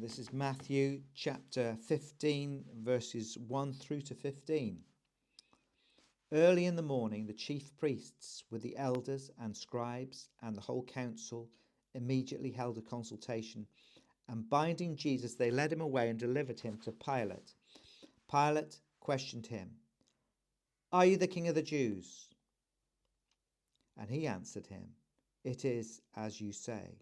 This is Matthew chapter 15, verses 1 through to 15. Early in the morning, the chief priests, with the elders and scribes and the whole council, immediately held a consultation, and binding Jesus, they led him away and delivered him to Pilate. Pilate questioned him, "Are you the king of the Jews?" And he answered him, "It is as you say."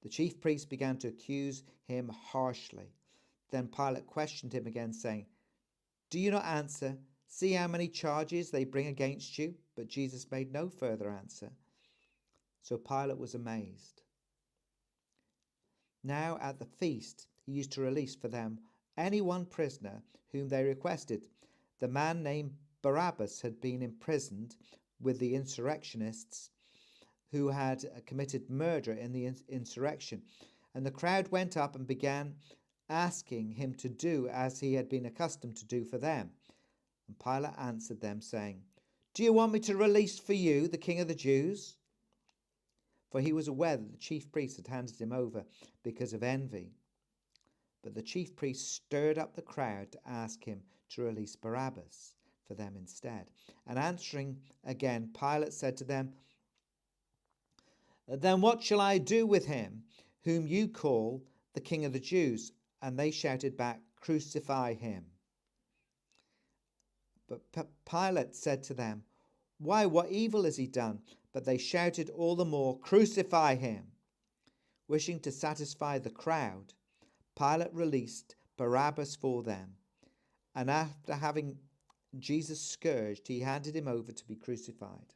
The chief priests began to accuse him harshly. Then Pilate questioned him again, saying, "Do you not answer? See how many charges they bring against you." But Jesus made no further answer. So Pilate was amazed. Now at the feast he used to release for them any one prisoner whom they requested. The man named Barabbas had been imprisoned with the insurrectionists who had committed murder in the insurrection. And the crowd went up and began asking him to do as he had been accustomed to do for them. And Pilate answered them, saying, "Do you want me to release for you the king of the Jews?" For he was aware that the chief priests had handed him over because of envy. But the chief priests stirred up the crowd to ask him to release Barabbas for them instead. And answering again, Pilate said to them, "Then what shall I do with him whom you call the king of the Jews?" And they shouted back, "Crucify him." But Pilate said to them, "Why, what evil has he done?" But they shouted all the more, "Crucify him." Wishing to satisfy the crowd, Pilate released Barabbas for them. And after having Jesus scourged, he handed him over to be crucified.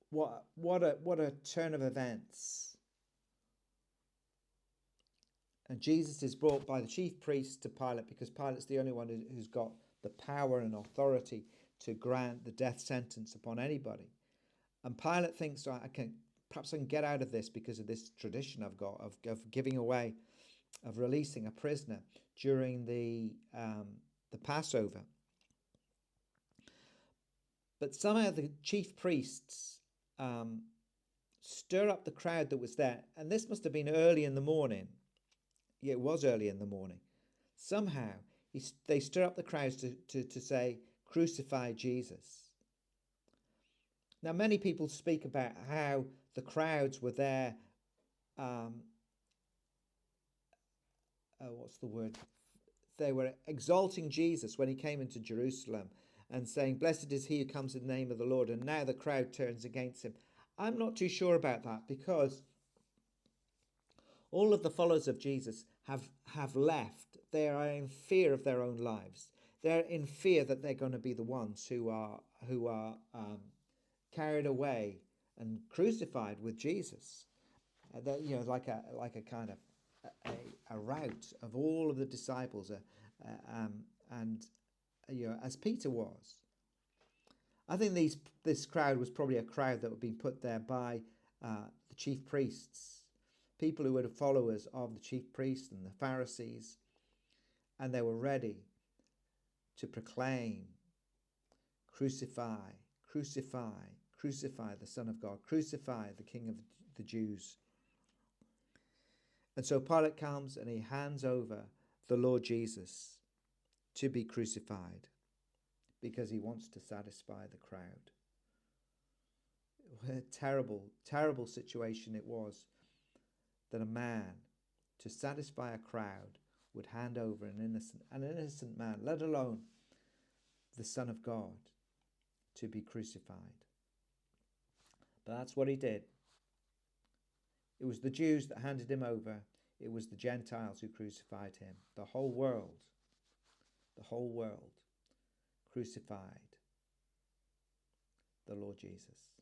What a turn of events. And Jesus is brought by the chief priests to Pilate because Pilate's the only one who's got the power and authority to grant the death sentence upon anybody. And Pilate thinks, perhaps I can get out of this because of this tradition I've got of giving away, of releasing a prisoner during the Passover. But somehow the chief priests stir up the crowd that was there. And this must have been early in the morning. Yeah, it was early in the morning. Somehow they stir up the crowds to say, "Crucify Jesus." Now, many people speak about how the crowds were there. What's the word? They were exalting Jesus when he came into Jerusalem and saying, "Blessed is he who comes in the name of the Lord." And now the crowd turns against him. I'm not too sure about that because all of the followers of Jesus have left. They are in fear of their own lives. They're in fear that they're going to be the ones who are carried away and crucified with Jesus. Like a kind of a rout of all of the disciples, as Peter was. I think this crowd was probably a crowd that had been put there by the chief priests, people who were followers of the chief priests and the Pharisees, and they were ready to proclaim, "Crucify, crucify, crucify the Son of God, crucify the King of the Jews." And so Pilate comes and he hands over the Lord Jesus to be crucified because he wants to satisfy the crowd. What a terrible, terrible situation it was that a man, to satisfy a crowd, would hand over an innocent man, let alone the Son of God, to be crucified. But that's what he did. It was the Jews that handed him over. It was the Gentiles who crucified him. The whole world crucified the Lord Jesus.